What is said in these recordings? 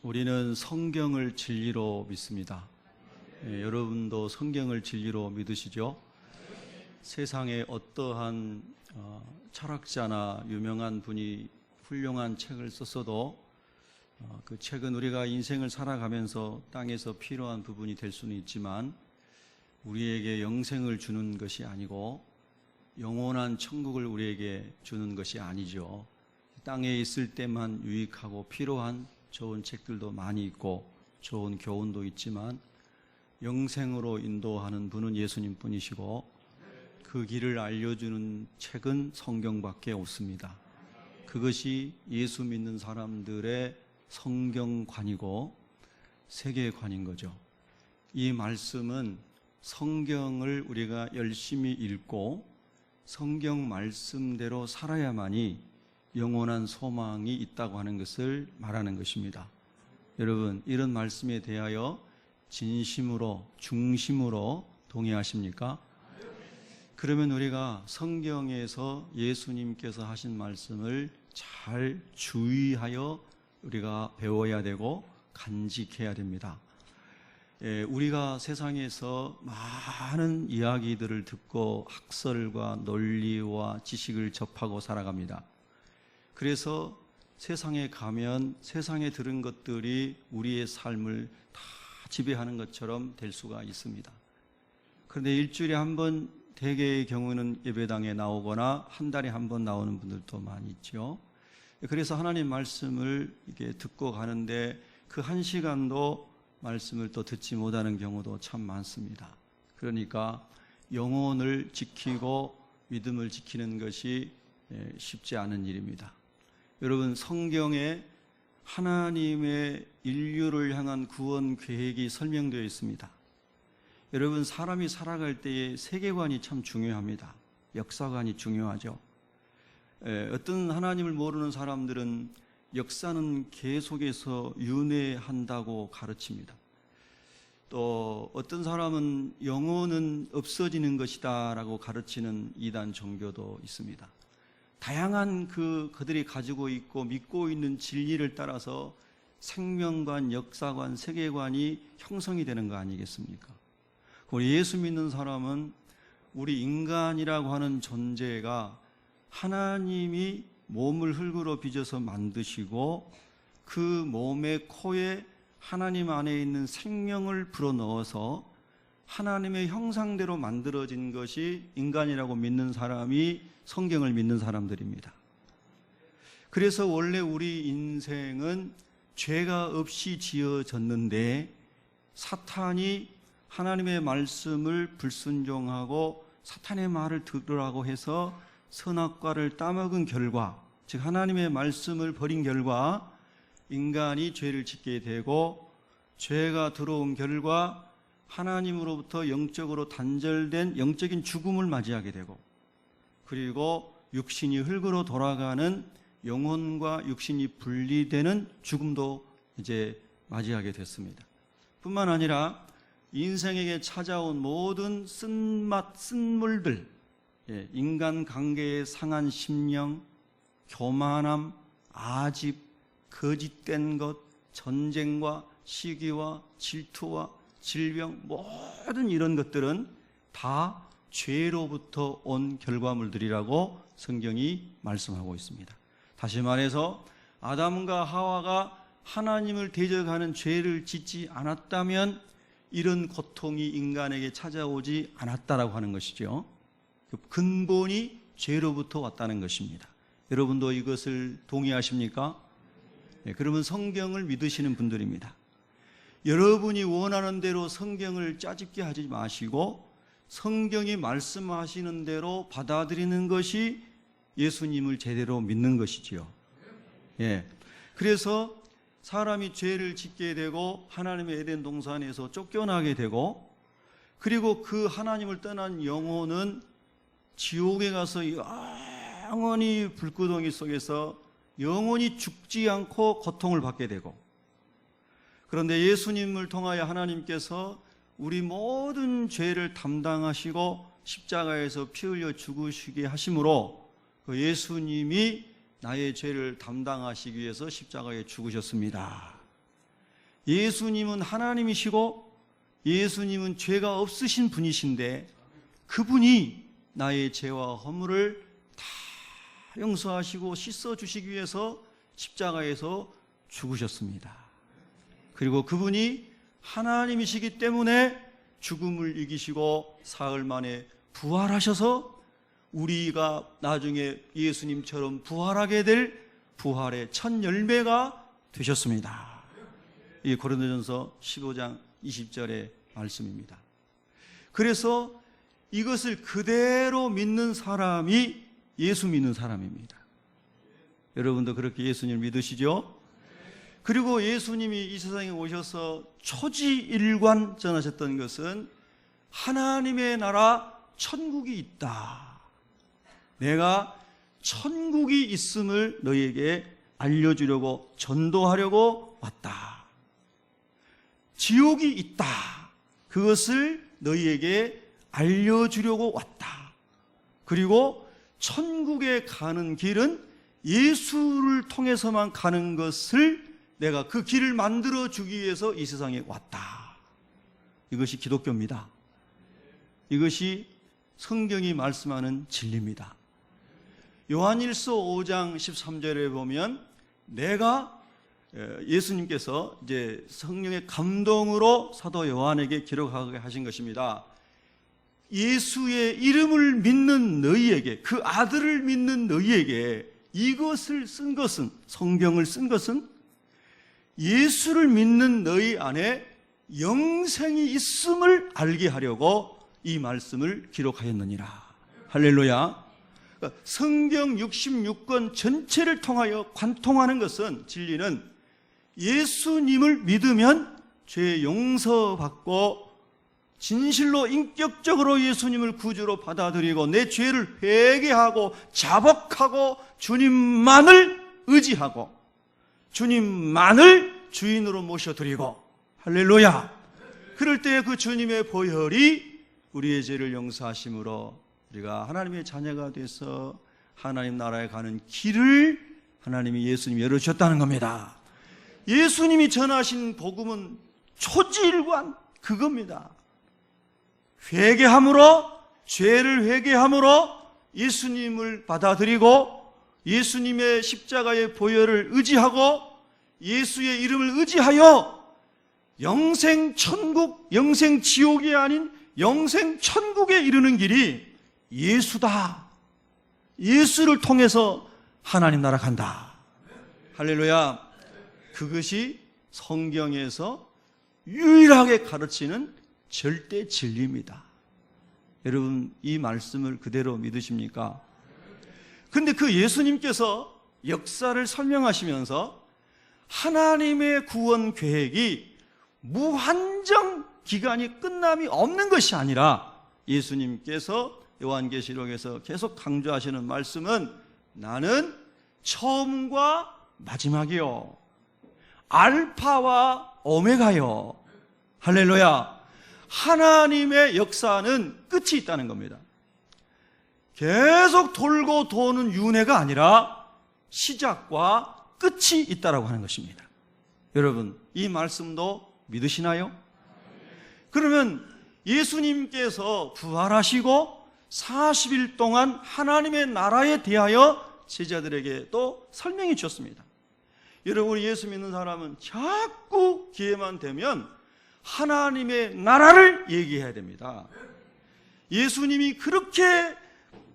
우리는 성경을 진리로 믿습니다. 여러분도 성경을 진리로 믿으시죠? 세상에 어떠한 철학자나 유명한 분이 훌륭한 책을 썼어도 그 책은 우리가 인생을 살아가면서 땅에서 필요한 부분이 될 수는 있지만 우리에게 영생을 주는 것이 아니고 영원한 천국을 우리에게 주는 것이 아니죠. 땅에 있을 때만 유익하고 필요한 좋은 책들도 많이 있고 좋은 교훈도 있지만 영생으로 인도하는 분은 예수님 뿐이시고 그 길을 알려주는 책은 성경밖에 없습니다. 그것이 예수 믿는 사람들의 성경관이고 세계관인 거죠. 이 말씀은 성경을 우리가 열심히 읽고 성경 말씀대로 살아야만이 영원한 소망이 있다고 하는 것을 말하는 것입니다. 여러분, 이런 말씀에 대하여 진심으로 중심으로 동의하십니까? 그러면 우리가 성경에서 예수님께서 하신 말씀을 잘 주의하여 우리가 배워야 되고 간직해야 됩니다. 우리가 세상에서 많은 이야기들을 듣고 학설과 논리와 지식을 접하고 살아갑니다. 그래서 세상에 가면 세상에 들은 것들이 우리의 삶을 다 지배하는 것처럼 될 수가 있습니다. 그런데 일주일에 한 번 대개의 경우는 예배당에 나오거나 한 달에 한 번 나오는 분들도 많이 있죠. 그래서 하나님 말씀을 이렇게 듣고 가는데 그 한 시간도 말씀을 또 듣지 못하는 경우도 참 많습니다. 그러니까 영혼을 지키고 믿음을 지키는 것이 쉽지 않은 일입니다. 여러분, 성경에 하나님의 인류를 향한 구원 계획이 설명되어 있습니다. 여러분, 사람이 살아갈 때의 세계관이 참 중요합니다. 역사관이 중요하죠. 어떤 하나님을 모르는 사람들은 역사는 계속해서 윤회한다고 가르칩니다. 또 어떤 사람은 영혼은 없어지는 것이다 라고 가르치는 이단 종교도 있습니다. 다양한 그들이 가지고 있고 믿고 있는 진리를 따라서 생명관, 역사관, 세계관이 형성이 되는 거 아니겠습니까? 우리 예수 믿는 사람은 우리 인간이라고 하는 존재가 하나님이 몸을 흙으로 빚어서 만드시고 그 몸의 코에 하나님 안에 있는 생명을 불어넣어서 하나님의 형상대로 만들어진 것이 인간이라고 믿는 사람이 성경을 믿는 사람들입니다. 그래서 원래 우리 인생은 죄가 없이 지어졌는데 사탄이 하나님의 말씀을 불순종하고 사탄의 말을 들으라고 해서 선악과를 따먹은 결과, 즉 하나님의 말씀을 버린 결과 인간이 죄를 짓게 되고 죄가 들어온 결과 하나님으로부터 영적으로 단절된 영적인 죽음을 맞이하게 되고 그리고 육신이 흙으로 돌아가는 영혼과 육신이 분리되는 죽음도 이제 맞이하게 됐습니다. 뿐만 아니라 인생에게 찾아온 모든 쓴물들, 인간관계의 상한 심령, 교만함, 아집, 거짓된 것, 전쟁과 시기와 질투와 질병, 모든 이런 것들은 다 죄로부터 온 결과물들이라고 성경이 말씀하고 있습니다. 다시 말해서 아담과 하와가 하나님을 대적하는 죄를 짓지 않았다면 이런 고통이 인간에게 찾아오지 않았다라고 하는 것이죠. 그 근본이 죄로부터 왔다는 것입니다. 여러분도 이것을 동의하십니까? 그러면 성경을 믿으시는 분들입니다. 여러분이 원하는 대로 성경을 짜집게 하지 마시고 성경이 말씀하시는 대로 받아들이는 것이 예수님을 제대로 믿는 것이지요. 그래서 사람이 죄를 짓게 되고 하나님의 에덴 동산에서 쫓겨나게 되고 그리고 그 하나님을 떠난 영혼은 지옥에 가서 영원히 불구덩이 속에서 영원히 죽지 않고 고통을 받게 되고 그런데 예수님을 통하여 하나님께서 우리 모든 죄를 담당하시고 십자가에서 피 흘려 죽으시게 하심으로 그 예수님이 나의 죄를 담당하시기 위해서 십자가에 죽으셨습니다. 예수님은 하나님이시고 예수님은 죄가 없으신 분이신데 그분이 나의 죄와 허물을 다 용서하시고 씻어주시기 위해서 십자가에서 죽으셨습니다. 그리고 그분이 하나님이시기 때문에 죽음을 이기시고 사흘 만에 부활하셔서 우리가 나중에 예수님처럼 부활하게 될 부활의 첫 열매가 되셨습니다. 이 고린도전서 15장 20절의 말씀입니다. 그래서 이것을 그대로 믿는 사람이 예수 믿는 사람입니다. 여러분도 그렇게 예수님을 믿으시죠? 그리고 예수님이 이 세상에 오셔서 초지일관 전하셨던 것은 하나님의 나라 천국이 있다. 내가 천국이 있음을 너희에게 알려주려고 전도하려고 왔다. 지옥이 있다. 그것을 너희에게 알려주려고 왔다. 그리고 천국에 가는 길은 예수를 통해서만 가는 것을 내가 그 길을 만들어주기 위해서 이 세상에 왔다. 이것이 기독교입니다. 이것이 성경이 말씀하는 진리입니다. 요한일서 5장 13절에 보면 내가 예수님께서 이제 성령의 감동으로 사도 요한에게 기록하게 하신 것입니다. 예수의 이름을 믿는 너희에게, 그 아들을 믿는 너희에게 이것을 쓴 것은, 성경을 쓴 것은 예수를 믿는 너희 안에 영생이 있음을 알게 하려고 이 말씀을 기록하였느니라. 할렐루야. 그러니까 성경 66권 전체를 통하여 관통하는 것은, 진리는 예수님을 믿으면 죄 용서받고 진실로 인격적으로 예수님을 구주로 받아들이고 내 죄를 회개하고 자복하고 주님만을 의지하고 주님만을 주인으로 모셔드리고, 할렐루야. 그럴 때 그 주님의 보혈이 우리의 죄를 용서하심으로 우리가 하나님의 자녀가 돼서 하나님 나라에 가는 길을 하나님이 예수님이 열어주셨다는 겁니다. 예수님이 전하신 복음은 초지일관 그겁니다. 회개함으로, 죄를 회개함으로 예수님을 받아들이고 예수님의 십자가의 보혈을 의지하고 예수의 이름을 의지하여 영생 천국, 영생 지옥이 아닌 영생 천국에 이르는 길이 예수다. 예수를 통해서 하나님 나라 간다. 할렐루야. 그것이 성경에서 유일하게 가르치는 절대 진리입니다. 여러분, 이 말씀을 그대로 믿으십니까? 근데 그 예수님께서 역사를 설명하시면서 하나님의 구원 계획이 무한정 기간이 끝남이 없는 것이 아니라 예수님께서 요한계시록에서 계속 강조하시는 말씀은 나는 처음과 마지막이요, 알파와 오메가요. 할렐루야. 하나님의 역사는 끝이 있다는 겁니다. 계속 돌고 도는 윤회가 아니라 시작과 끝이 있다라고 하는 것입니다. 여러분, 이 말씀도 믿으시나요? 그러면 예수님께서 부활하시고 40일 동안 하나님의 나라에 대하여 제자들에게 또 설명해 주셨습니다. 여러분, 우리 예수 믿는 사람은 자꾸 기회만 되면 하나님의 나라를 얘기해야 됩니다. 예수님이 그렇게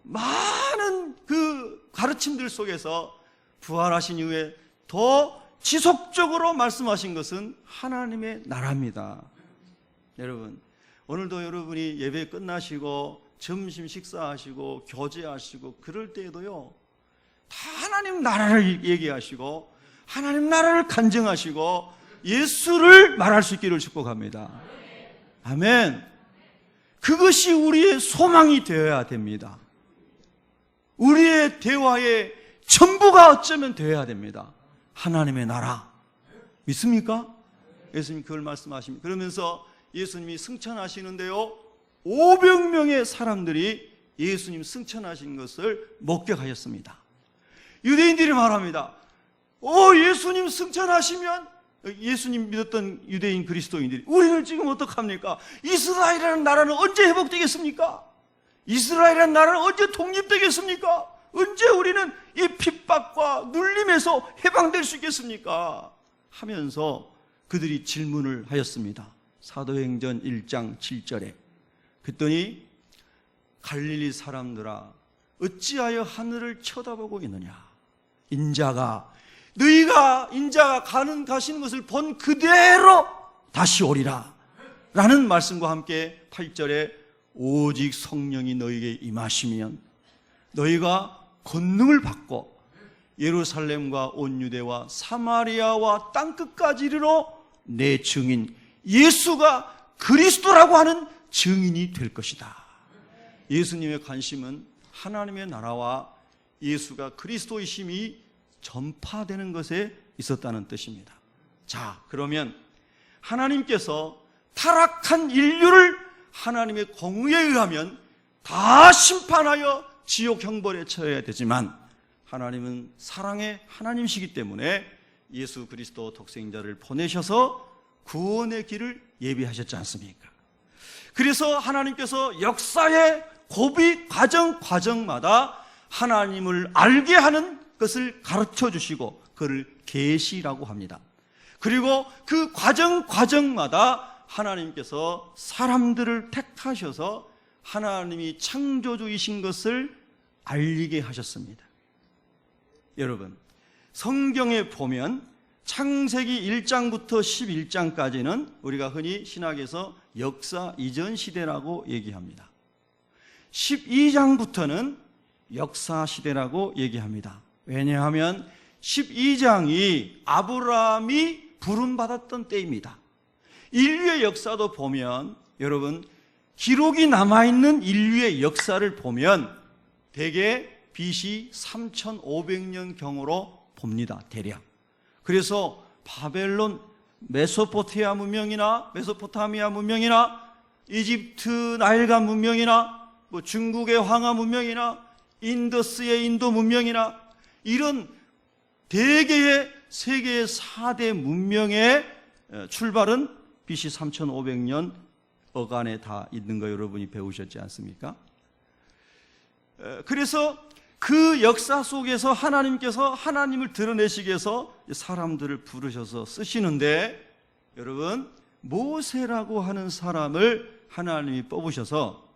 많은 그 가르침들 속에서 부활하신 이후에 더 지속적으로 말씀하신 것은 하나님의 나라입니다. 여러분, 오늘도 여러분이 예배 끝나시고 점심 식사하시고 교제하시고 그럴 때에도요, 다 하나님 나라를 얘기하시고 하나님 나라를 간증하시고 예수를 말할 수 있기를 축복합니다. 아멘. 그것이 우리의 소망이 되어야 됩니다. 우리의 대화의 전부가 어쩌면 되어야 됩니다. 하나님의 나라. 믿습니까? 예수님 그걸 말씀하십니다. 그러면서 예수님이 승천하시는데요, 500명의 사람들이 예수님 승천하신 것을 목격하였습니다. 유대인들이 말합니다. 예수님 승천하시면 예수님 믿었던 유대인 그리스도인들이 우리는 지금 어떡합니까? 이스라엘이라는 나라는 언제 회복되겠습니까? 이스라엘이라는 나라는 언제 독립되겠습니까? 언제 우리는 이 핍박과 눌림에서 해방될 수 있겠습니까? 하면서 그들이 질문을 하였습니다. 사도행전 1장 7절에. 그랬더니 갈릴리 사람들아 어찌하여 하늘을 쳐다보고 있느냐? 너희가 인자가 가시는 것을 본 그대로 다시 오리라 라는 말씀과 함께 8절에 오직 성령이 너희에게 임하시면 너희가 권능을 받고 예루살렘과 온 유대와 사마리아와 땅끝까지 이르러 내 증인 예수가 그리스도라고 하는 증인이 될 것이다. 예수님의 관심은 하나님의 나라와 예수가 그리스도이심이 전파되는 것에 있었다는 뜻입니다. 자, 그러면 하나님께서 타락한 인류를 하나님의 공의에 의하면 다 심판하여 지옥 형벌에 처해야 되지만 하나님은 사랑의 하나님이시기 때문에 예수 그리스도 독생자를 보내셔서 구원의 길을 예비하셨지 않습니까? 그래서 하나님께서 역사의 고비 과정마다 하나님을 알게 하는 것을 가르쳐 주시고 그를 계시라고 합니다. 그리고 그 과정마다 하나님께서 사람들을 택하셔서 하나님이 창조주이신 것을 알리게 하셨습니다. 여러분, 성경에 보면 창세기 1장부터 11장까지는 우리가 흔히 신학에서 역사 이전 시대라고 얘기합니다. 12장부터는 역사 시대라고 얘기합니다. 왜냐하면 12장이 아브라함이 부름받았던 때입니다. 인류의 역사도 보면 여러분 기록이 남아있는 인류의 역사를 보면 대개 BC 3500년경으로 봅니다. 대략. 그래서 바벨론, 메소포타미아 문명이나 이집트 나일강 문명이나 중국의 황하 문명이나 인더스의 인도 문명이나 이런 대개의 세계의 4대 문명의 출발은 BC 3500년 어간에 다 있는 거 여러분이 배우셨지 않습니까? 그래서 그 역사 속에서 하나님께서 하나님을 드러내시기 위해서 사람들을 부르셔서 쓰시는데 여러분 모세라고 하는 사람을 하나님이 뽑으셔서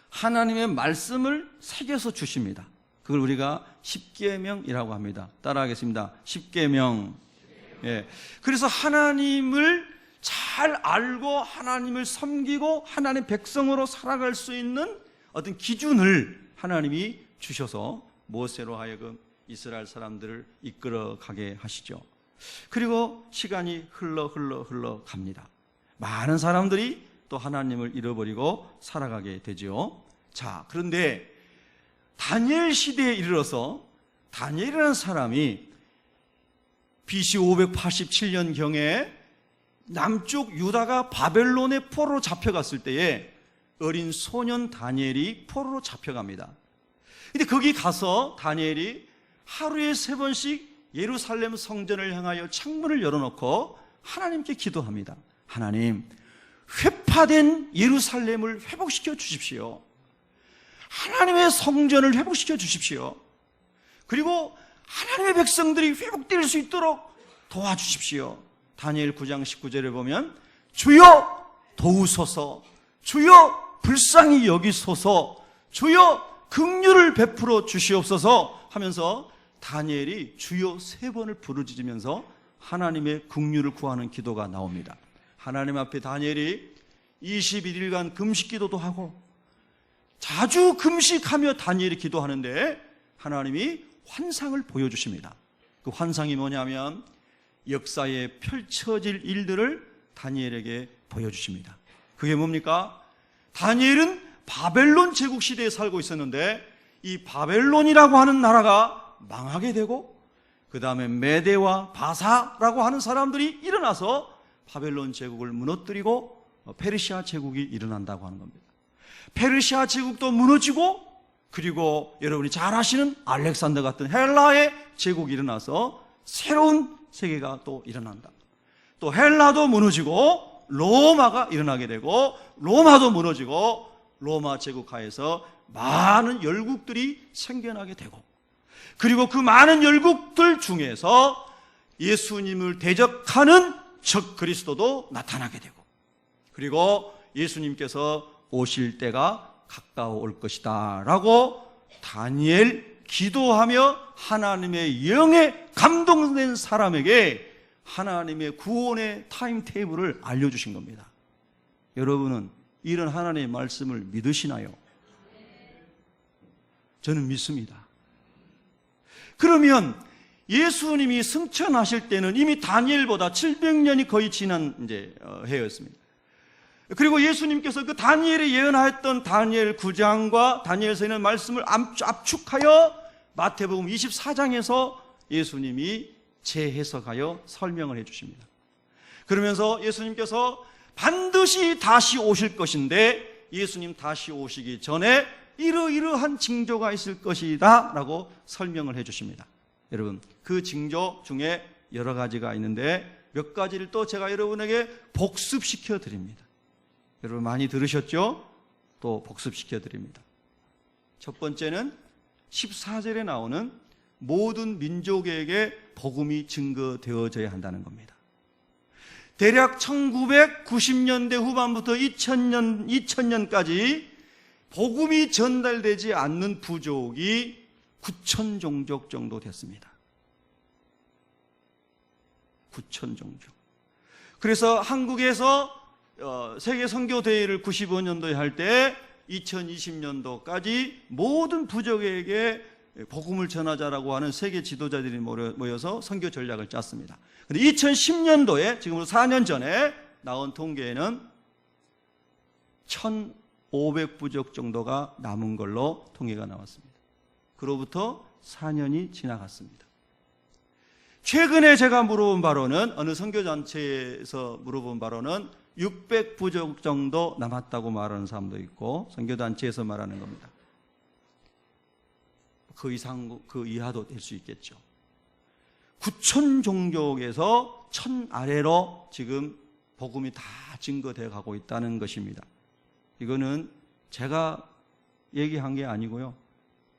하나님의 말씀을 새겨서 주십니다. 그걸 우리가 십계명이라고 합니다. 따라하겠습니다. 십계명. 예. 그래서 하나님을 잘 알고 하나님을 섬기고 하나님의 백성으로 살아갈 수 있는 어떤 기준을 하나님이 주셔서 모세로 하여금 이스라엘 사람들을 이끌어가게 하시죠. 그리고 시간이 흘러 갑니다. 많은 사람들이 또 하나님을 잃어버리고 살아가게 되죠. 자, 그런데 다니엘 시대에 이르러서 다니엘이라는 사람이 BC 587년경에 남쪽 유다가 바벨론의 포로로 잡혀갔을 때에 어린 소년 다니엘이 포로로 잡혀갑니다. 근데 거기 가서 다니엘이 하루에 3번씩 예루살렘 성전을 향하여 창문을 열어놓고 하나님께 기도합니다. 하나님, 회파된 예루살렘을 회복시켜 주십시오. 하나님의 성전을 회복시켜 주십시오. 그리고 하나님의 백성들이 회복될 수 있도록 도와주십시오. 다니엘 9장 19절에 보면 주여 도우소서, 주여 불쌍히 여기소서, 주여 긍휼을 베풀어 주시옵소서 하면서 다니엘이 주여 3번을 부르짖으면서 하나님의 긍휼을 구하는 기도가 나옵니다. 하나님 앞에 다니엘이 21일간 금식기도도 하고 자주 금식하며 다니엘이 기도하는데 하나님이 환상을 보여주십니다. 그 환상이 뭐냐면 역사에 펼쳐질 일들을 다니엘에게 보여주십니다. 그게 뭡니까? 다니엘은 바벨론 제국 시대에 살고 있었는데 이 바벨론이라고 하는 나라가 망하게 되고 그 다음에 메대와 바사라고 하는 사람들이 일어나서 바벨론 제국을 무너뜨리고 페르시아 제국이 일어난다고 하는 겁니다. 페르시아 제국도 무너지고 그리고 여러분이 잘 아시는 알렉산더 같은 헬라의 제국이 일어나서 새로운 세계가 또 일어난다. 또 헬라도 무너지고 로마가 일어나게 되고 로마도 무너지고 로마 제국하에서 많은 열국들이 생겨나게 되고 그리고 그 많은 열국들 중에서 예수님을 대적하는 적 그리스도도 나타나게 되고 그리고 예수님께서 오실 때가 가까워 올 것이다 라고 다니엘 기도하며 하나님의 영에 감동된 사람에게 하나님의 구원의 타임테이블을 알려주신 겁니다. 여러분은 이런 하나님의 말씀을 믿으시나요? 저는 믿습니다. 그러면 예수님이 승천하실 때는 이미 다니엘보다 700년이 거의 지난 해였습니다. 그리고 예수님께서 그 다니엘이 예언하였던 다니엘 9장과 다니엘서에 있는 말씀을 압축하여 마태복음 24장에서 예수님이 재해석하여 설명을 해 주십니다. 그러면서 예수님께서 반드시 다시 오실 것인데 예수님 다시 오시기 전에 이러이러한 징조가 있을 것이다 라고 설명을 해 주십니다. 여러분, 그 징조 중에 여러 가지가 있는데 몇 가지를 또 제가 여러분에게 복습시켜 드립니다. 여러분 많이 들으셨죠? 또 복습시켜 드립니다. 첫 번째는 14절에 나오는 모든 민족에게 복음이 증거되어져야 한다는 겁니다. 대략 1990년대 후반부터 2000년까지 복음이 전달되지 않는 부족이 9천 종족 정도 됐습니다. 9천 종족. 그래서 한국에서 세계 선교 대회를 95년도에 할 때 2020년도까지 모든 부족에게 복음을 전하자라고 하는 세계 지도자들이 모여서 선교 전략을 짰습니다. 그런데 2010년도에 지금부터 4년 전에 나온 통계에는 1,500부족 정도가 남은 걸로 통계가 나왔습니다. 그로부터 4년이 지나갔습니다. 최근에 제가 물어본 바로는 어느 선교단체에서 물어본 바로는 600부족 정도 남았다고 말하는 사람도 있고 선교단체에서 말하는 겁니다. 그 이상, 그 이하도 될 수 있겠죠. 9천 종족에서 1,000 아래로 지금 복음이 다 증거되어 가고 있다는 것입니다. 이거는 제가 얘기한 게 아니고요.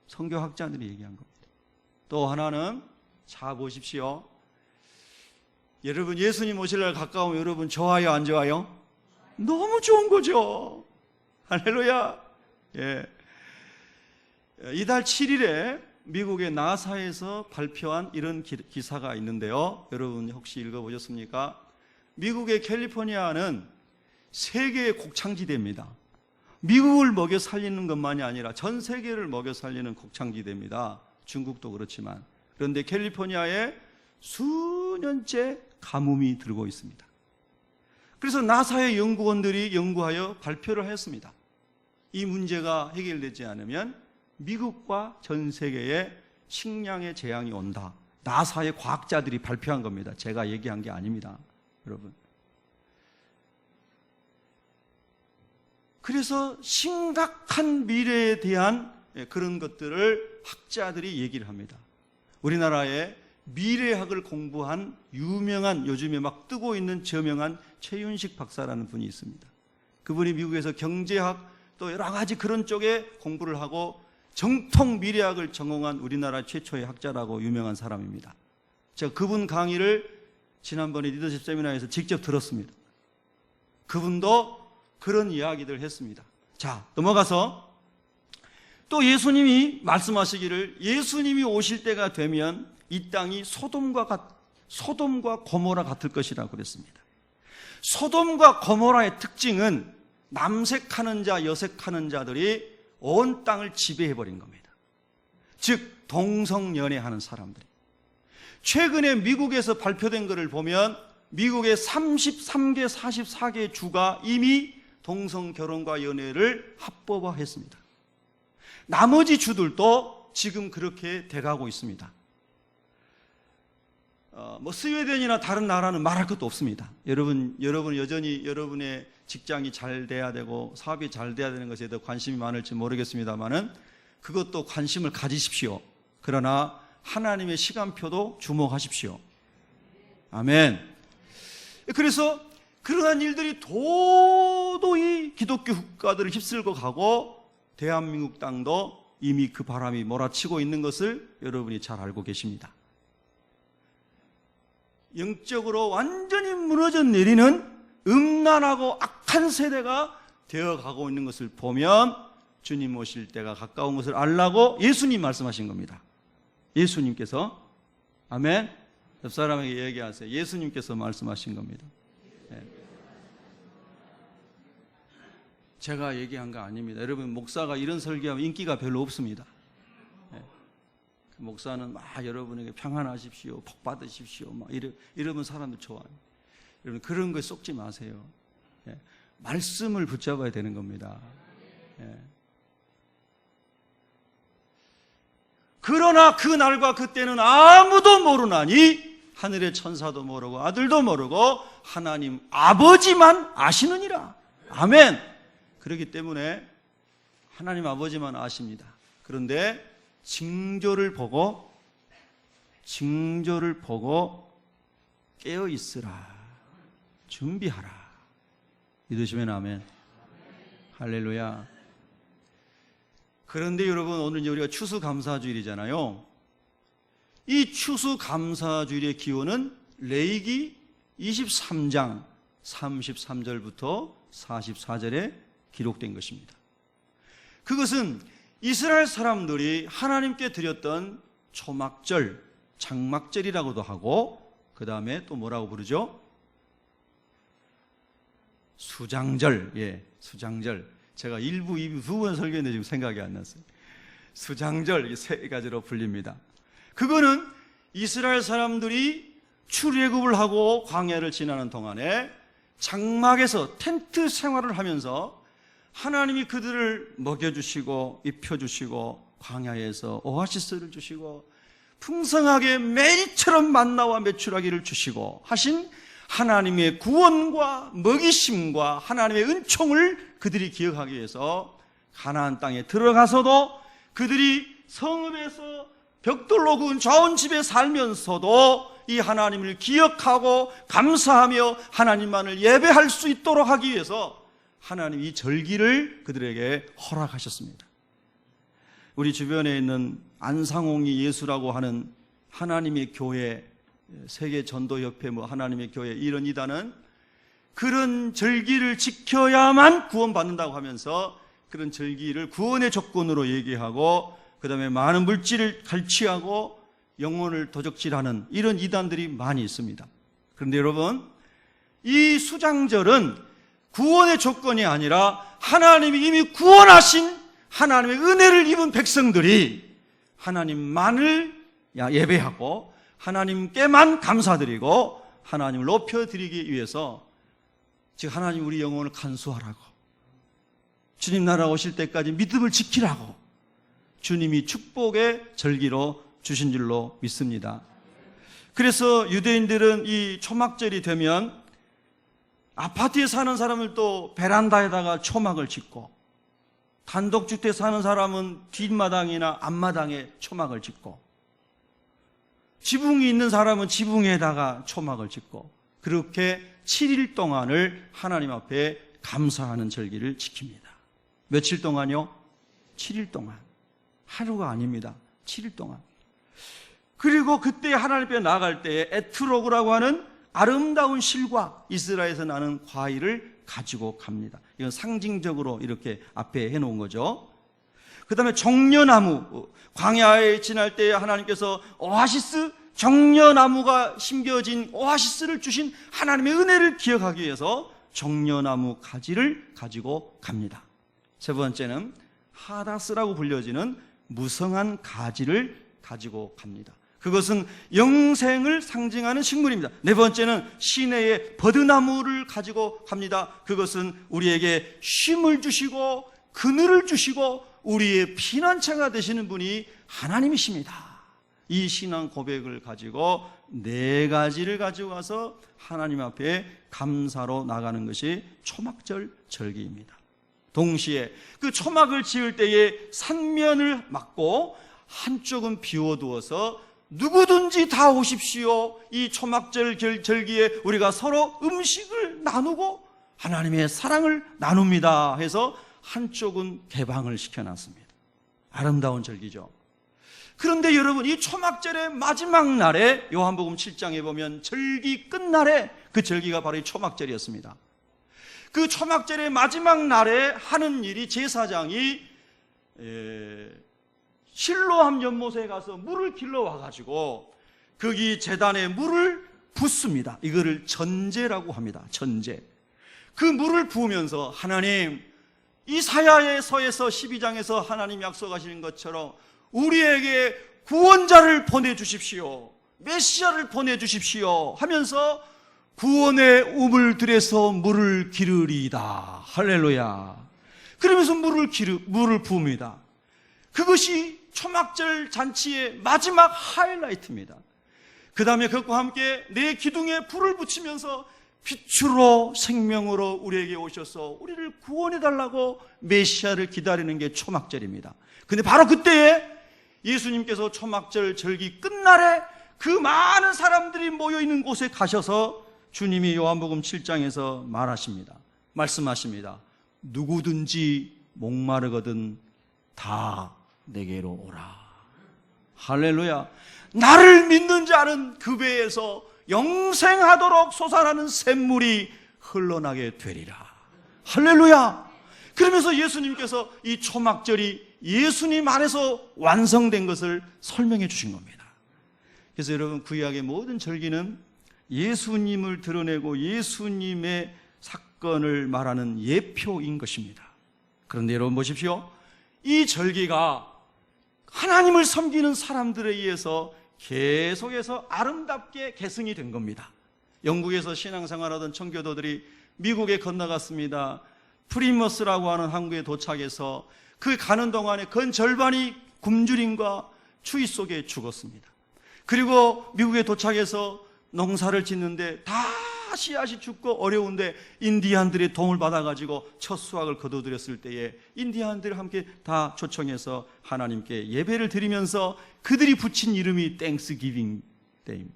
선교학자들이 얘기한 겁니다. 또 하나는 자 보십시오. 여러분 예수님 오실 날 가까우면 여러분 좋아요 안 좋아요? 너무 좋은 거죠. 할렐루야. 예. 이달 7일에 미국의 나사에서 발표한 이런 기사가 있는데요. 여러분 혹시 읽어보셨습니까? 미국의 캘리포니아는 세계의 곡창지대입니다. 미국을 먹여 살리는 것만이 아니라 전 세계를 먹여 살리는 곡창지대입니다. 중국도 그렇지만. 그런데 캘리포니아에 수년째 가뭄이 들고 있습니다. 그래서 나사의 연구원들이 연구하여 발표를 했습니다. 이 문제가 해결되지 않으면 미국과 전 세계에 식량의 재앙이 온다. 나사의 과학자들이 발표한 겁니다. 제가 얘기한 게 아닙니다. 여러분. 그래서 심각한 미래에 대한 그런 것들을 학자들이 얘기를 합니다. 우리나라에 미래학을 공부한 유명한 요즘에 막 뜨고 있는 저명한 최윤식 박사라는 분이 있습니다. 그분이 미국에서 경제학 또 여러 가지 그런 쪽에 공부를 하고 정통 미래학을 전공한 우리나라 최초의 학자라고 유명한 사람입니다. 제가 그분 강의를 지난번에 리더십 세미나에서 직접 들었습니다. 그분도 그런 이야기들을 했습니다. 자, 넘어가서 또 예수님이 말씀하시기를 예수님이 오실 때가 되면 이 땅이 소돔과 고모라 같을 것이라고 그랬습니다. 소돔과 고모라의 특징은 남색하는 자, 여색하는 자들이 온 땅을 지배해버린 겁니다. 즉 동성연애하는 사람들이. 최근에 미국에서 발표된 것을 보면 미국의 33개, 44개 주가 이미 동성결혼과 연애를 합법화했습니다. 나머지 주들도 지금 그렇게 돼가고 있습니다. 스웨덴이나 다른 나라는 말할 것도 없습니다. 여러분 여전히 여러분의 직장이 잘 돼야 되고 사업이 잘 돼야 되는 것에 더 관심이 많을지 모르겠습니다만은 그것도 관심을 가지십시오. 그러나 하나님의 시간표도 주목하십시오. 아멘. 그래서 그러한 일들이 도저히 기독교 국가들을 휩쓸고 가고 대한민국 땅도 이미 그 바람이 몰아치고 있는 것을 여러분이 잘 알고 계십니다. 영적으로 완전히 무너져 내리는 음란하고 악한 세대가 되어가고 있는 것을 보면 주님 오실 때가 가까운 것을 알라고 예수님 말씀하신 겁니다. 예수님께서. 아멘. 옆 사람에게 얘기하세요. 예수님께서 말씀하신 겁니다. 네. 제가 얘기한 거 아닙니다. 여러분, 목사가 이런 설교하면 인기가 별로 없습니다. 네. 목사는 막 여러분에게 평안하십시오, 복 받으십시오, 막 이러면 사람들 좋아해요. 여러분, 그런 거에 쏙지 마세요. 네. 말씀을 붙잡아야 되는 겁니다. 네. 그러나 그 날과 그때는 아무도 모르나니 하늘의 천사도 모르고 아들도 모르고 하나님 아버지만 아시느니라. 아멘. 그렇기 때문에 하나님 아버지만 아십니다. 그런데 징조를 보고 깨어 있으라. 준비하라. 믿으시면 아멘. 할렐루야. 그런데 여러분, 오늘 우리가 추수감사주일이잖아요. 이 추수감사주일의 기원은 레위기 23장 33절부터 44절에 기록된 것입니다. 그것은 이스라엘 사람들이 하나님께 드렸던 초막절, 장막절이라고도 하고, 그 다음에 또 뭐라고 부르죠? 수장절. 예, 수장절. 제가 1부, 2부 두 번 설교했는데 지금 생각이 안 났어요. 수장절, 세 가지로 불립니다. 그거는 이스라엘 사람들이 출애굽을 하고 광야를 지나는 동안에 장막에서 텐트 생활을 하면서 하나님이 그들을 먹여주시고 입혀주시고 광야에서 오아시스를 주시고 풍성하게 매일처럼 만나와 메추라기를 주시고 하신 하나님의 구원과 먹이심과 하나님의 은총을 그들이 기억하기 위해서 가나안 땅에 들어가서도 그들이 성읍에서 벽돌로 구운 좋은 집에 살면서도 이 하나님을 기억하고 감사하며 하나님만을 예배할 수 있도록 하기 위해서 하나님이 이 절기를 그들에게 허락하셨습니다. 우리 주변에 있는 안상홍이 예수라고 하는 하나님의 교회, 세계전도협회 하나님의 교회 이런 이단은 그런 절기를 지켜야만 구원받는다고 하면서 그런 절기를 구원의 조건으로 얘기하고 그 다음에 많은 물질을 갈취하고 영혼을 도적질하는 이런 이단들이 많이 있습니다. 그런데 여러분, 이 수장절은 구원의 조건이 아니라 하나님이 이미 구원하신 하나님의 은혜를 입은 백성들이 하나님만을 예배하고 하나님께만 감사드리고 하나님을 높여드리기 위해서, 즉 하나님 우리 영혼을 간수하라고, 주님 나라 오실 때까지 믿음을 지키라고 주님이 축복의 절기로 주신 줄로 믿습니다. 그래서 유대인들은 이 초막절이 되면 아파트에 사는 사람은 또 베란다에다가 초막을 짓고, 단독주택에 사는 사람은 뒷마당이나 앞마당에 초막을 짓고, 지붕이 있는 사람은 지붕에다가 초막을 짓고, 그렇게 7일 동안을 하나님 앞에 감사하는 절기를 지킵니다. 며칠 동안요? 7일 동안. 하루가 아닙니다. 7일 동안. 그리고 그때 하나님 앞에 나아갈 때에 에트로그라고 하는 아름다운 실과 이스라엘에서 나는 과일을 가지고 갑니다. 이건 상징적으로 이렇게 앞에 해놓은 거죠. 그 다음에 정려나무, 광야에 지날 때 하나님께서 오아시스, 정려나무가 심겨진 오아시스를 주신 하나님의 은혜를 기억하기 위해서 정려나무 가지를 가지고 갑니다. 세 번째는 하다스라고 불려지는 무성한 가지를 가지고 갑니다. 그것은 영생을 상징하는 식물입니다. 네 번째는 시내의 버드나무를 가지고 갑니다. 그것은 우리에게 쉼을 주시고 그늘을 주시고 우리의 피난처가 되시는 분이 하나님이십니다. 이 신앙 고백을 가지고 네 가지를 가지고 가서 하나님 앞에 감사로 나가는 것이 초막절 절기입니다. 동시에 그 초막을 지을 때에 산면을 막고 한쪽은 비워두어서 누구든지 다 오십시오. 이 초막절 절기에 우리가 서로 음식을 나누고 하나님의 사랑을 나눕니다 해서 한쪽은 개방을 시켜놨습니다. 아름다운 절기죠. 그런데 여러분, 이 초막절의 마지막 날에 요한복음 7장에 보면 절기 끝날에, 그 절기가 바로 이 초막절이었습니다. 그 초막절의 마지막 날에 하는 일이, 제사장이 실로암 연못에 가서 물을 길러 와가지고 거기 제단에 물을 붓습니다. 이거를 전제라고 합니다. 전제. 그 물을 부으면서 하나님, 이사야서에서 12장에서 하나님 약속하시는 것처럼 우리에게 구원자를 보내주십시오, 메시아를 보내주십시오 하면서 구원의 우물 들에서 물을 기르리이다. 할렐루야. 그러면서 물을 부읍니다. 그것이 초막절 잔치의 마지막 하이라이트입니다. 그 다음에 그것과 함께 내 기둥에 불을 붙이면서 빛으로 생명으로 우리에게 오셔서 우리를 구원해달라고 메시아를 기다리는 게 초막절입니다. 근데 바로 그때에 예수님께서 초막절 절기 끝날에 그 많은 사람들이 모여있는 곳에 가셔서 주님이 요한복음 7장에서 말씀하십니다. 누구든지 목마르거든 다 내게로 오라. 할렐루야. 나를 믿는 자는 그 배에서 영생하도록 솟아나는 샘물이 흘러나게 되리라. 할렐루야. 그러면서 예수님께서 이 초막절이 예수님 안에서 완성된 것을 설명해 주신 겁니다. 그래서 여러분, 구약의 모든 절기는 예수님을 드러내고 예수님의 사건을 말하는 예표인 것입니다. 그런데 여러분 보십시오. 이 절기가 하나님을 섬기는 사람들에 의해서 계속해서 아름답게 계승이 된 겁니다. 영국에서 신앙생활하던 청교도들이 미국에 건너갔습니다. 프리머스라고 하는 항구에 도착해서 그 가는 동안에 건 절반이 굶주림과 추위 속에 죽었습니다. 그리고 미국에 도착해서 농사를 짓는데 다 씨앗이 죽고 어려운데 인디안들의 도움을 받아가지고 첫 수확을 거둬들였을 때에 인디안들을 함께 다 초청해서 하나님께 예배를 드리면서 그들이 붙인 이름이 땡스기빙 데이입니다.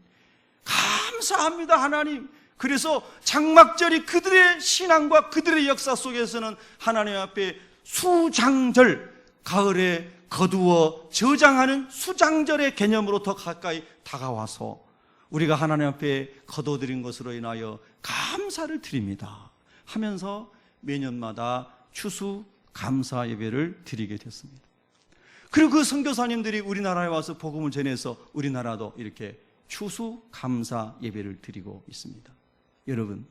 감사합니다 하나님. 그래서 장막절이 그들의 신앙과 그들의 역사 속에서는 하나님 앞에 수장절, 가을에 거두어 저장하는 수장절의 개념으로 더 가까이 다가와서 우리가 하나님 앞에 거둬들인 것으로 인하여 감사를 드립니다 하면서 매년마다 추수 감사 예배를 드리게 됐습니다. 그리고 그 선교사님들이 우리나라에 와서 복음을 전해서 우리나라도 이렇게 추수 감사 예배를 드리고 있습니다. 여러분,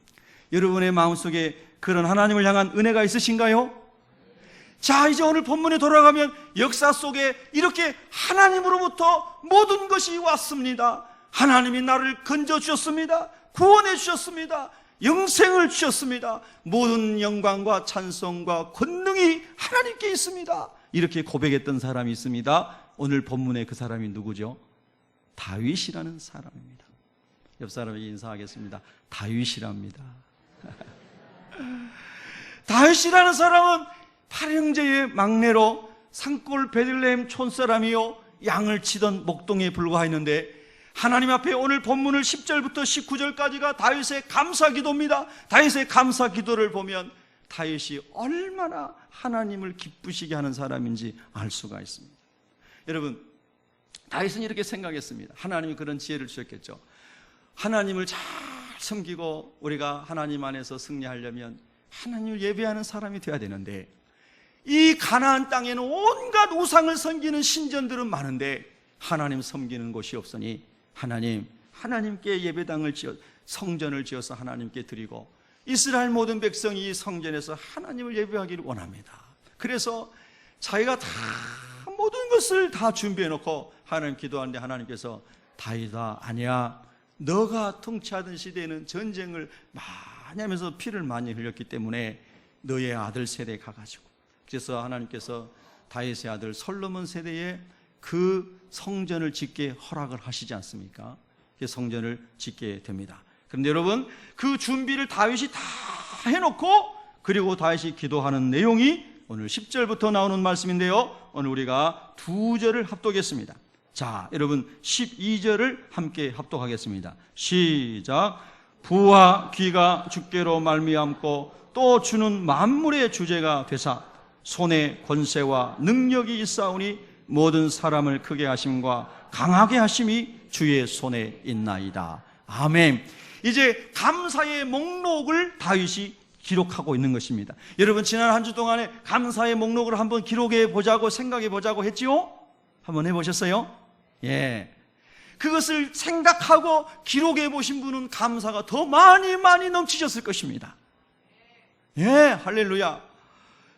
여러분의 마음속에 그런 하나님을 향한 은혜가 있으신가요? 자, 이제 오늘 본문에 돌아가면 역사 속에 이렇게 하나님으로부터 모든 것이 왔습니다. 하나님이 나를 건져주셨습니다. 구원해 주셨습니다. 영생을 주셨습니다. 모든 영광과 찬송과 권능이 하나님께 있습니다. 이렇게 고백했던 사람이 있습니다. 오늘 본문에 그 사람이 누구죠? 다윗이라는 사람입니다. 옆 사람에게 인사하겠습니다. 다윗이랍니다. 다윗이라는 사람은 8형제의 막내로 산골 베들레헴 촌사람이요 양을 치던 목동에 불과했는데 하나님 앞에 오늘 본문을 10절부터 19절까지가 다윗의 감사기도입니다. 다윗의 감사기도를 보면 다윗이 얼마나 하나님을 기쁘시게 하는 사람인지 알 수가 있습니다. 여러분, 다윗은 이렇게 생각했습니다. 하나님이 그런 지혜를 주셨겠죠. 하나님을 잘 섬기고 우리가 하나님 안에서 승리하려면 하나님을 예배하는 사람이 되어야 되는데 이 가나안 땅에는 온갖 우상을 섬기는 신전들은 많은데 하나님 섬기는 곳이 없으니 하나님께 예배당을 지어 성전을 지어서 하나님께 드리고 이스라엘 모든 백성이 이 성전에서 하나님을 예배하기를 원합니다. 그래서 자기가 다 모든 것을 다 준비해 놓고 하나님 기도하는데 하나님께서 다윗아, 아니야, 너가 통치하던 시대에는 전쟁을 많이 하면서 피를 많이 흘렸기 때문에 너의 아들 세대에 가가지고, 그래서 하나님께서 다윗의 아들 솔로몬 세대에 그 성전을 짓게 허락을 하시지 않습니까? 그 성전을 짓게 됩니다. 그런데 여러분, 그 준비를 다윗이 다 해놓고 그리고 다윗이 기도하는 내용이 오늘 10절부터 나오는 말씀인데요, 오늘 우리가 2절을 합독했습니다. 자, 여러분 12절을 함께 합독하겠습니다. 시작. 부와 귀가 주께로 말미암고 또 주는 만물의 주제가 되사 손에 권세와 능력이 있사오니 모든 사람을 크게 하심과 강하게 하심이 주의 손에 있나이다. 아멘. 이제 감사의 목록을 다윗이 기록하고 있는 것입니다. 여러분 지난 한 주 동안에 감사의 목록을 한번 기록해 보자고 생각해 보자고 했지요? 한번 해보셨어요? 예. 그것을 생각하고 기록해 보신 분은 감사가 더 많이 넘치셨을 것입니다. 예, 할렐루야.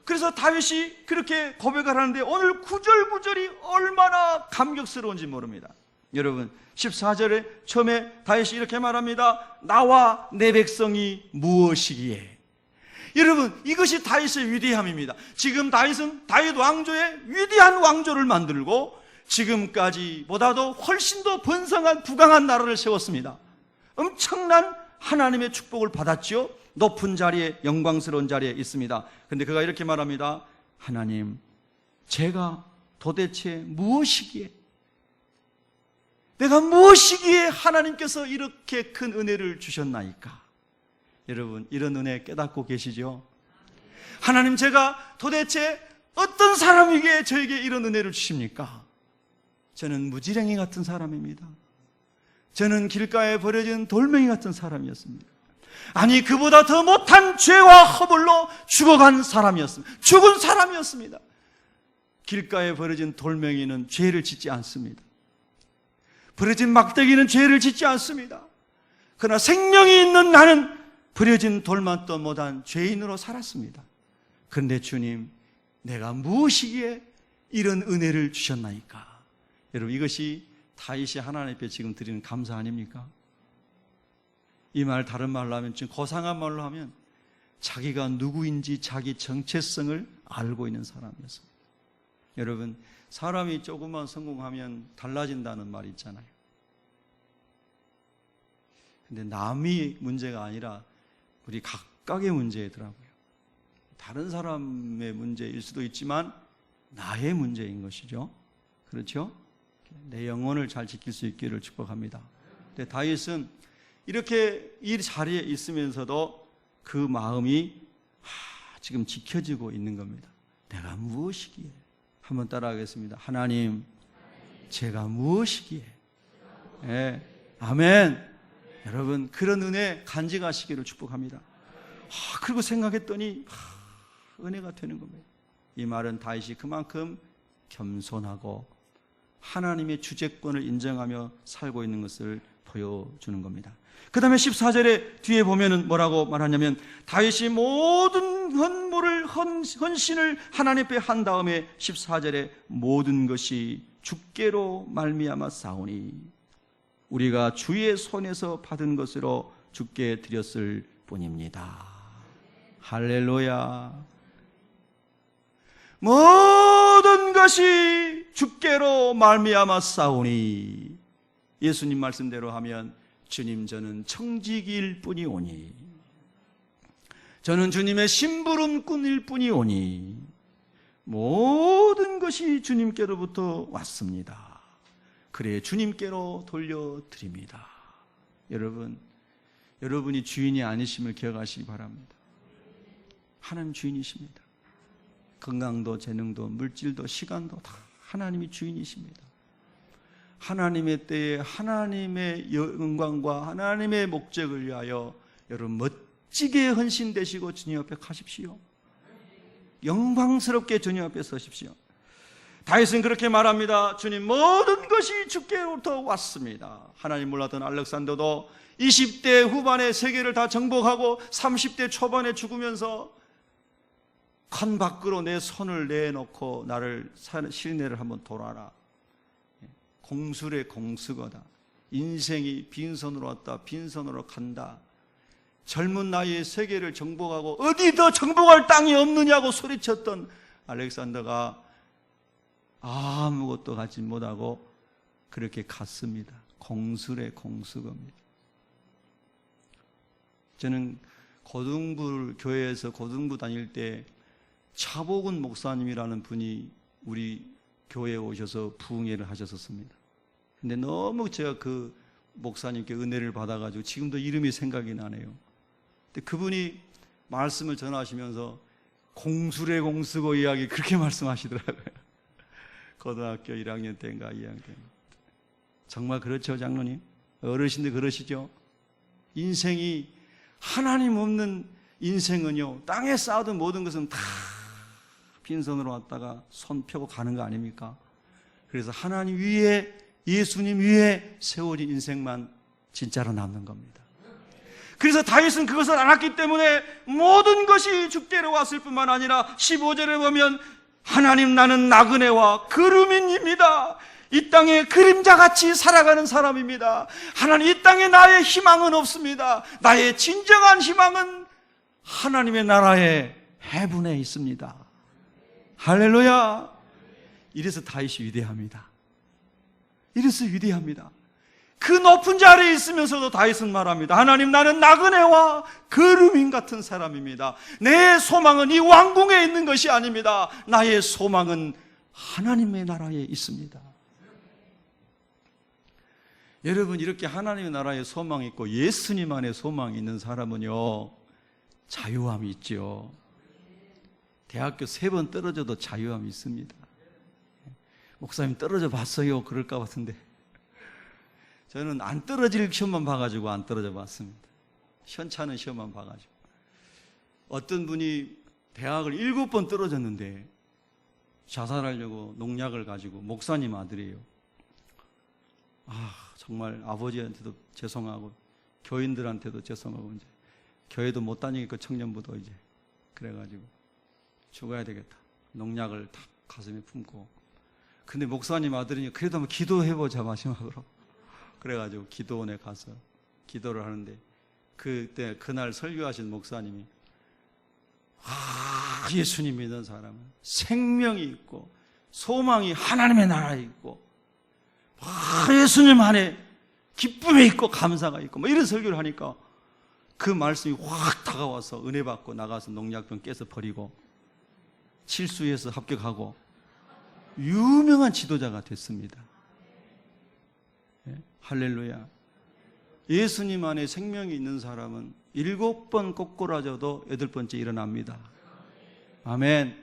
그래서 다윗이 그렇게 고백을 하는데 오늘 구절구절이 얼마나 감격스러운지 모릅니다. 여러분 14절에 처음에 다윗이 이렇게 말합니다. 나와 내 백성이 무엇이기에. 여러분 이것이 다윗의 위대함입니다. 지금 다윗은 다윗 왕조의 위대한 왕조를 만들고 지금까지보다도 훨씬 더 번성한 부강한 나라를 세웠습니다. 엄청난 하나님의 축복을 받았죠. 높은 자리에, 영광스러운 자리에 있습니다. 그런데 그가 이렇게 말합니다. 하나님, 제가 도대체 무엇이기에, 내가 무엇이기에 하나님께서 이렇게 큰 은혜를 주셨나이까? 여러분 이런 은혜 깨닫고 계시죠? 하나님, 제가 도대체 어떤 사람이기에 저에게 이런 은혜를 주십니까? 저는 무지랭이 같은 사람입니다. 저는 길가에 버려진 돌멩이 같은 사람이었습니다. 아니 그보다 더 못한 죄와 허물로 죽어간 사람이었습니다. 죽은 사람이었습니다. 길가에 버려진 돌멩이는 죄를 짓지 않습니다. 버려진 막대기는 죄를 짓지 않습니다. 그러나 생명이 있는 나는 버려진 돌만도 못한 죄인으로 살았습니다. 그런데 주님, 내가 무엇이기에 이런 은혜를 주셨나이까? 여러분 이것이 다윗이 하나님 앞에 지금 드리는 감사 아닙니까? 이 말 다른 말로 하면, 지금 고상한 말로 하면 자기가 누구인지 자기 정체성을 알고 있는 사람이었습니다. 여러분 사람이 조금만 성공하면 달라진다는 말이 있잖아요. 근데 남이 문제가 아니라 우리 각각의 문제더라고요. 다른 사람의 문제일 수도 있지만 나의 문제인 것이죠. 그렇죠? 내 영혼을 잘 지킬 수 있기를 축복합니다. 근데 다윗은 이렇게 이 자리에 있으면서도 그 마음이 지금 지켜지고 있는 겁니다. 내가 무엇이기에. 한번 따라하겠습니다. 하나님, 제가 무엇이기에. 네, 아멘. 여러분 그런 은혜 간직하시기를 축복합니다. 그리고 생각했더니 은혜가 되는 겁니다. 이 말은 다윗이 그만큼 겸손하고 하나님의 주재권을 인정하며 살고 있는 것을 보여주는 겁니다. 그 다음에 14절에 뒤에 보면은 뭐라고 말하냐면, 다윗이 모든 헌신을 하나님 앞에 한 다음에 14절에 모든 것이 주께로 말미암아 싸우니 우리가 주의 손에서 받은 것으로 주께 드렸을 뿐입니다. 할렐루야. 모든 것이 주께로 말미암아 싸우니, 예수님 말씀대로 하면 주님, 저는 청지기일 뿐이오니, 저는 주님의 심부름꾼일 뿐이오니 모든 것이 주님께로부터 왔습니다. 그래 주님께로 돌려드립니다. 여러분이 주인이 아니심을 기억하시기 바랍니다. 하나님 주인이십니다. 건강도 재능도 물질도 시간도 다 하나님이 주인이십니다. 하나님의 때에 하나님의 영광과 하나님의 목적을 위하여 여러분 멋지게 헌신되시고 주님 앞에 가십시오. 영광스럽게 주님 앞에 서십시오. 다윗은 그렇게 말합니다. 주님, 모든 것이 주께로부터 왔습니다. 하나님 몰랐던 알렉산더도 20대 후반에 세계를 다 정복하고 30대 초반에 죽으면서 관 밖으로 내 손을 내놓고 나를 시내를 한번 돌아라. 공술의 공수거다. 인생이 빈손으로 왔다, 빈손으로 간다. 젊은 나이에 세계를 정복하고 어디 더 정복할 땅이 없느냐고 소리쳤던 알렉산더가 아무것도 갖지 못하고 그렇게 갔습니다. 공술의 공수거입니다. 저는 교회에서 고등부 다닐 때 차복은 목사님이라는 분이 우리 교회에 오셔서 부흥회를 하셨었습니다. 근데 너무 제가 그 목사님께 은혜를 받아가지고 지금도 이름이 생각이 나네요. 근데 그분이 말씀을 전하시면서 공수래 공수고 이야기 그렇게 말씀하시더라고요. 고등학교 1학년 때인가 2학년 때. 정말 그렇죠, 장로님? 어르신들 그러시죠? 인생이 하나님 없는 인생은요, 땅에 쌓아둔 모든 것은 다 빈손으로 왔다가 손 펴고 가는 거 아닙니까? 그래서 하나님 위에, 예수님 위에 세워진 인생만 진짜로 남는 겁니다. 그래서 다윗은 그것을 알았기 때문에 모든 것이 죽게로 왔을 뿐만 아니라 15절에 보면 하나님 나는 나그네와 그루민입니다. 이 땅에 그림자같이 살아가는 사람입니다. 하나님 이 땅에 나의 희망은 없습니다. 나의 진정한 희망은 하나님의 나라의 해분에 있습니다. 할렐루야. 이래서 다윗이 위대합니다. 이래서 위대합니다. 그 높은 자리에 있으면서도 다윗은 말합니다. 하나님 나는 나그네와 거루민 같은 사람입니다. 내 소망은 이 왕궁에 있는 것이 아닙니다. 나의 소망은 하나님의 나라에 있습니다. 여러분 이렇게 하나님의 나라에 소망이 있고 예수님 안에 소망이 있는 사람은요 자유함이 있죠. 대학교 3번 떨어져도 자유함이 있습니다. 목사님 떨어져 봤어요 그럴까 같은데 저는 안 떨어질 시험만 봐가지고 안 떨어져 봤습니다. 현찮은 시험만 봐가지고. 어떤 분이 대학을 7번 떨어졌는데 자살하려고 농약을 가지고 목사님 아들이에요. 정말 아버지한테도 죄송하고 교인들한테도 죄송하고 이제 교회도 못 다니겠고 청년부도 이제 그래가지고 죽어야 되겠다. 농약을 탁 가슴에 품고. 근데 목사님 아들이 그래도 한번 기도해보자 마지막으로. 그래가지고 기도원에 가서 기도를 하는데 그때 그날 설교하신 목사님이 예수님 믿는 사람은 생명이 있고 소망이 하나님의 나라에 있고 예수님 안에 기쁨이 있고 감사가 있고 뭐 이런 설교를 하니까 그 말씀이 확 다가와서 은혜 받고 나가서 농약병 깨서 버리고 칠수에서 합격하고 유명한 지도자가 됐습니다. 할렐루야. 예수님 안에 생명이 있는 사람은 7번 꼬꾸라져도 8번째 일어납니다. 아멘.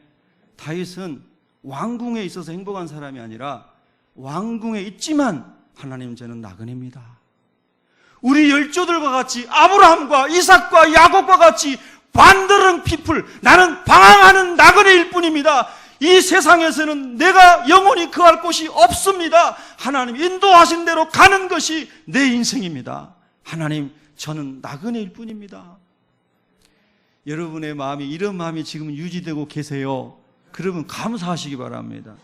다윗은 왕궁에 있어서 행복한 사람이 아니라 왕궁에 있지만 하나님 저는 나그네입니다. 우리 열조들과 같이 아브라함과 이삭과 야곱과 같이 반드른 피플 나는 방황하는 나그네일 뿐입니다. 이 세상에서는 내가 영원히 거할 곳이 없습니다. 하나님 인도하신 대로 가는 것이 내 인생입니다. 하나님 저는 나그네일 뿐입니다. 여러분의 마음이 이런 마음이 지금 유지되고 계세요. 그러면 감사하시기 바랍니다.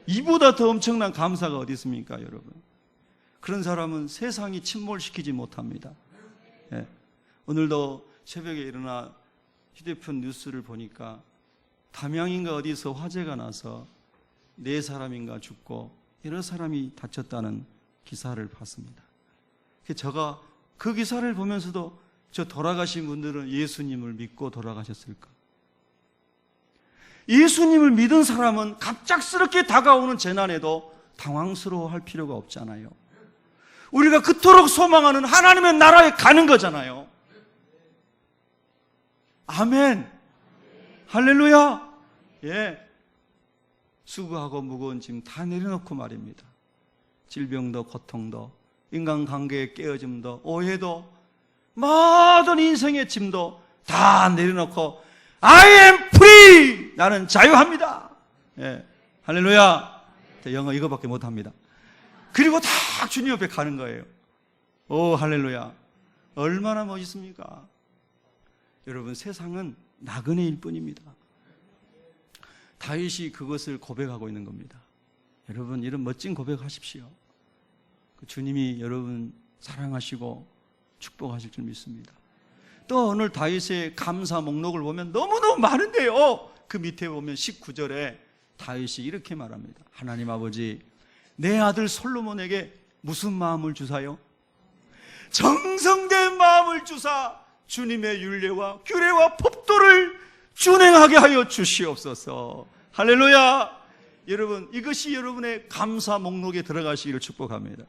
이보다 더 엄청난 감사가 어디 있습니까 여러분? 그런 사람은 세상이 침몰시키지 못합니다. 오늘도 새벽에 일어나 휴대폰 뉴스를 보니까 담양인가 어디서 화재가 나서 4사람인가 죽고 여러 사람이 다쳤다는 기사를 봤습니다. 제가 그 기사를 보면서도 저 돌아가신 분들은 예수님을 믿고 돌아가셨을까? 예수님을 믿은 사람은 갑작스럽게 다가오는 재난에도 당황스러워할 필요가 없잖아요. 우리가 그토록 소망하는 하나님의 나라에 가는 거잖아요. 아멘. 할렐루야. 수고하고 무거운 짐 다 내려놓고 말입니다. 질병도 고통도 인간관계의 깨어짐도 오해도 모든 인생의 짐도 다 내려놓고 I am free! 나는 자유합니다. 할렐루야. 영어 이거밖에 못합니다. 그리고 다 주님 옆에 가는 거예요. 오 할렐루야. 얼마나 멋있습니까? 여러분 세상은 나그네일 뿐입니다. 다윗이 그것을 고백하고 있는 겁니다. 여러분 이런 멋진 고백하십시오. 주님이 여러분 사랑하시고 축복하실 줄 믿습니다. 또 오늘 다윗의 감사 목록을 보면 너무너무 많은데요. 그 밑에 보면 19절에 다윗이 이렇게 말합니다. 하나님 아버지 내 아들 솔로몬에게 무슨 마음을 주사요? 정성된 마음을 주사 주님의 율례와 규례와 법도를 준행하게 하여 주시옵소서. 할렐루야. 여러분 이것이 여러분의 감사 목록에 들어가시기를 축복합니다.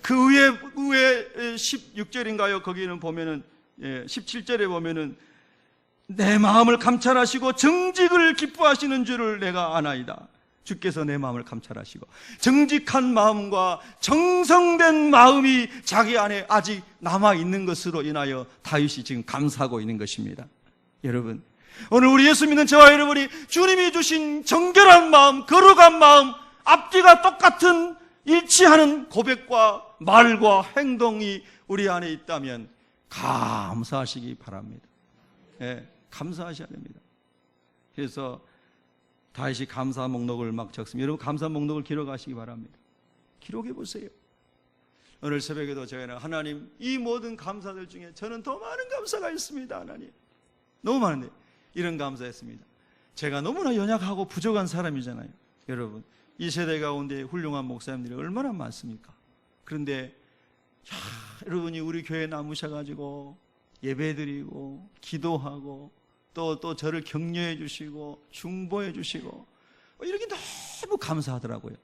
그 위에 16절인가요? 거기는 보면은 17절에 보면은 내 마음을 감찰하시고 정직을 기뻐하시는 줄을 내가 아나이다. 주께서 내 마음을 감찰하시고 정직한 마음과 정성된 마음이 자기 안에 아직 남아있는 것으로 인하여 다윗이 지금 감사하고 있는 것입니다. 여러분, 오늘 우리 예수 믿는 저와 여러분이 주님이 주신 정결한 마음, 거룩한 마음, 앞뒤가 똑같은 일치하는 고백과 말과 행동이 우리 안에 있다면 감사하시기 바랍니다. 감사하셔야 됩니다. 그래서 다윗이 감사 목록을 막 적습니다. 여러분, 감사 목록을 기록하시기 바랍니다. 기록해 보세요. 오늘 새벽에도 저희는 하나님, 이 모든 감사들 중에 저는 더 많은 감사가 있습니다. 하나님, 너무 많은데 이런 감사했습니다. 제가 너무나 연약하고 부족한 사람이잖아요. 여러분, 이 세대 가운데 훌륭한 목사님들이 얼마나 많습니까? 그런데 여러분이 우리 교회에 남으셔가지고 예배드리고 기도하고 또 저를 격려해 주시고 중보해 주시고 이렇게 너무 감사하더라고요.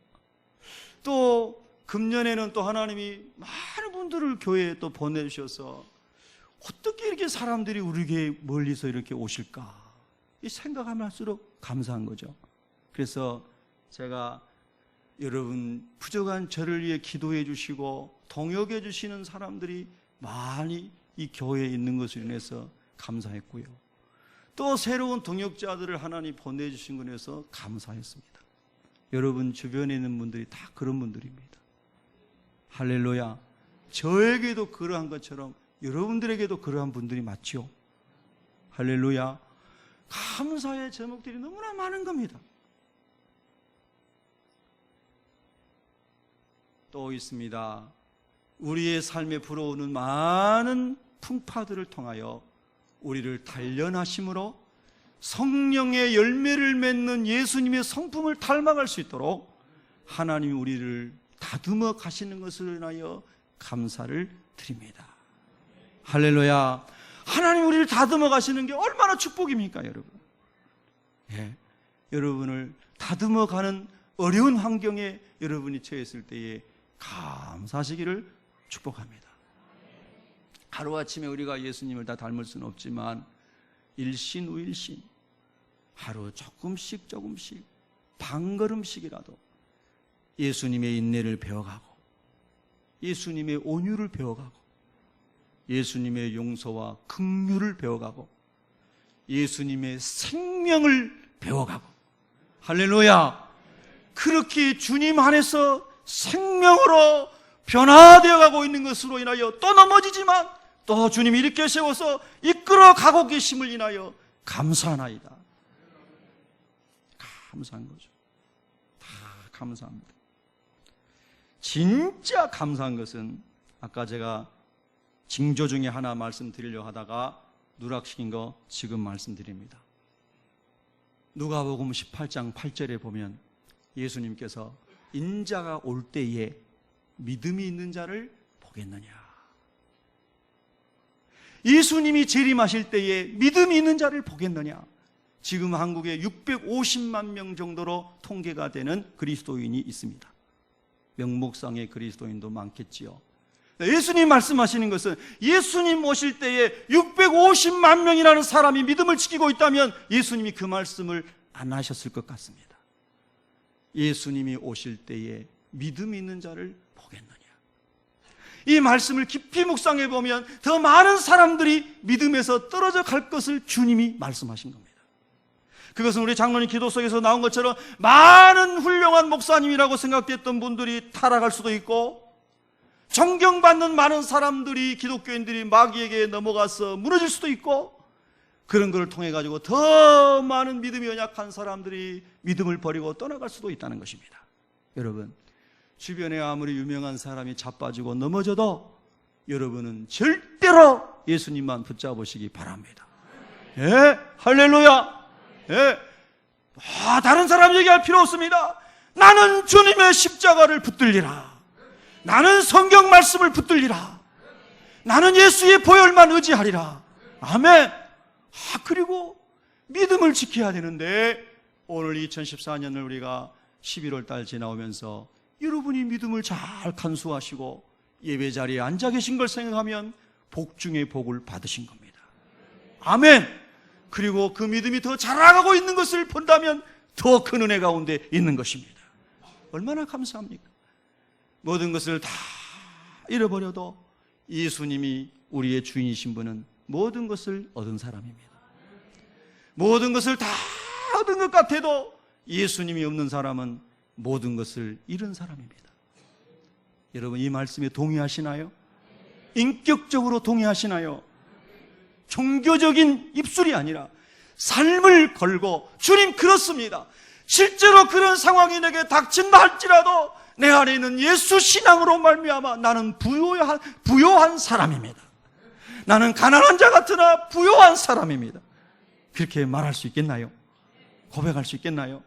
또 금년에는 또 하나님이 많은 분들을 교회에 또 보내주셔서 어떻게 이렇게 사람들이 우리 교회에 멀리서 이렇게 오실까, 이 생각하면 할수록 감사한 거죠. 그래서 제가 여러분 부족한 저를 위해 기도해 주시고 동역해 주시는 사람들이 많이 이 교회에 있는 것을 인해서 감사했고요. 또 새로운 동역자들을 하나님 보내주신 것에 대해서 감사했습니다. 여러분 주변에 있는 분들이 다 그런 분들입니다. 할렐루야. 저에게도 그러한 것처럼 여러분들에게도 그러한 분들이 맞죠. 할렐루야. 감사의 제목들이 너무나 많은 겁니다. 또 있습니다. 우리의 삶에 불어오는 많은 풍파들을 통하여 우리를 단련하심으로 성령의 열매를 맺는 예수님의 성품을 닮아갈 수 있도록 하나님이 우리를 다듬어 가시는 것을 인하여 감사를 드립니다. 할렐루야. 하나님 우리를 다듬어 가시는 게 얼마나 축복입니까, 여러분? 여러분을 다듬어 가는 어려운 환경에 여러분이 처했을 때에 감사하시기를 축복합니다. 하루아침에 우리가 예수님을 다 닮을 수는 없지만 일신우일신 하루 조금씩 반걸음씩이라도 예수님의 인내를 배워가고 예수님의 온유를 배워가고 예수님의 용서와 긍휼을 배워가고 예수님의 생명을 배워가고, 할렐루야, 그렇게 주님 안에서 생명으로 변화되어 가고 있는 것으로 인하여 또 넘어지지만 또 주님이 일으켜 세워서 이끌어 가고 계심을 인하여 감사하나이다. 감사한 거죠. 다 감사합니다. 진짜 감사한 것은 아까 제가 징조 중에 하나 말씀드리려고 하다가 누락시킨 거 지금 말씀드립니다. 누가복음 18장 8절에 보면 예수님께서 인자가 올 때에 믿음이 있는 자를 보겠느냐. 예수님이 재림하실 때에 믿음이 있는 자를 보겠느냐. 지금 한국에 650만 명 정도로 통계가 되는 그리스도인이 있습니다. 명목상의 그리스도인도 많겠지요. 예수님 말씀하시는 것은 예수님 오실 때에 650만 명이라는 사람이 믿음을 지키고 있다면 예수님이 그 말씀을 안 하셨을 것 같습니다. 예수님이 오실 때에 믿음이 있는 자를 보겠느냐. 이 말씀을 깊이 묵상해 보면 더 많은 사람들이 믿음에서 떨어져 갈 것을 주님이 말씀하신 겁니다. 그것은 우리 장로님 기도 속에서 나온 것처럼 많은 훌륭한 목사님이라고 생각됐던 분들이 타락할 수도 있고, 존경받는 많은 사람들이, 기독교인들이 마귀에게 넘어가서 무너질 수도 있고, 그런 것을 통해 가지고 더 많은 믿음이 연약한 사람들이 믿음을 버리고 떠나갈 수도 있다는 것입니다. 여러분, 주변에 아무리 유명한 사람이 자빠지고 넘어져도 여러분은 절대로 예수님만 붙잡으시기 바랍니다. 할렐루야. 다른 사람 얘기할 필요 없습니다. 나는 주님의 십자가를 붙들리라. 나는 성경 말씀을 붙들리라. 나는 예수의 보혈만 의지하리라. 아멘. 그리고 믿음을 지켜야 되는데, 오늘 2014년을 우리가 11월 달 지나오면서 여러분이 믿음을 잘 간수하시고 예배 자리에 앉아 계신 걸 생각하면 복 중에 복을 받으신 겁니다. 아멘. 그리고 그 믿음이 더 자라가고 있는 것을 본다면 더 큰 은혜 가운데 있는 것입니다. 얼마나 감사합니까? 모든 것을 다 잃어버려도 예수님이 우리의 주인이신 분은 모든 것을 얻은 사람입니다. 모든 것을 다 얻은 것 같아도 예수님이 없는 사람은 모든 것을 잃은 사람입니다. 여러분, 이 말씀에 동의하시나요? 인격적으로 동의하시나요? 종교적인 입술이 아니라 삶을 걸고, 주님 그렇습니다, 실제로 그런 상황이 내게 닥친다 할지라도 내 안에 있는 예수 신앙으로 말미암아 나는 부요한 사람입니다. 나는 가난한 자 같으나 부요한 사람입니다. 그렇게 말할 수 있겠나요? 고백할 수 있겠나요?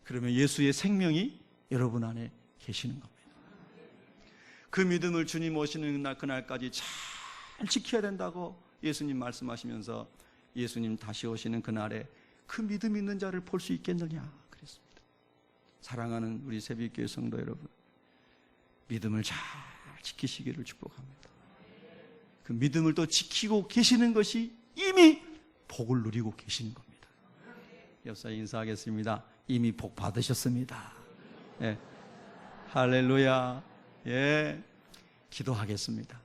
그러면 예수의 생명이 여러분 안에 계시는 겁니다. 그 믿음을 주님 오시는 그날까지 잘 지켜야 된다고 예수님 말씀하시면서 예수님 다시 오시는 그날에 그 믿음 있는 자를 볼 수 있겠느냐 그랬습니다. 사랑하는 우리 새벽교회 성도 여러분, 믿음을 잘 지키시기를 축복합니다. 그 믿음을 또 지키고 계시는 것이 이미 복을 누리고 계시는 겁니다. 옆사람 인사하겠습니다. 이미 복 받으셨습니다. 예. 할렐루야. 예. 기도하겠습니다.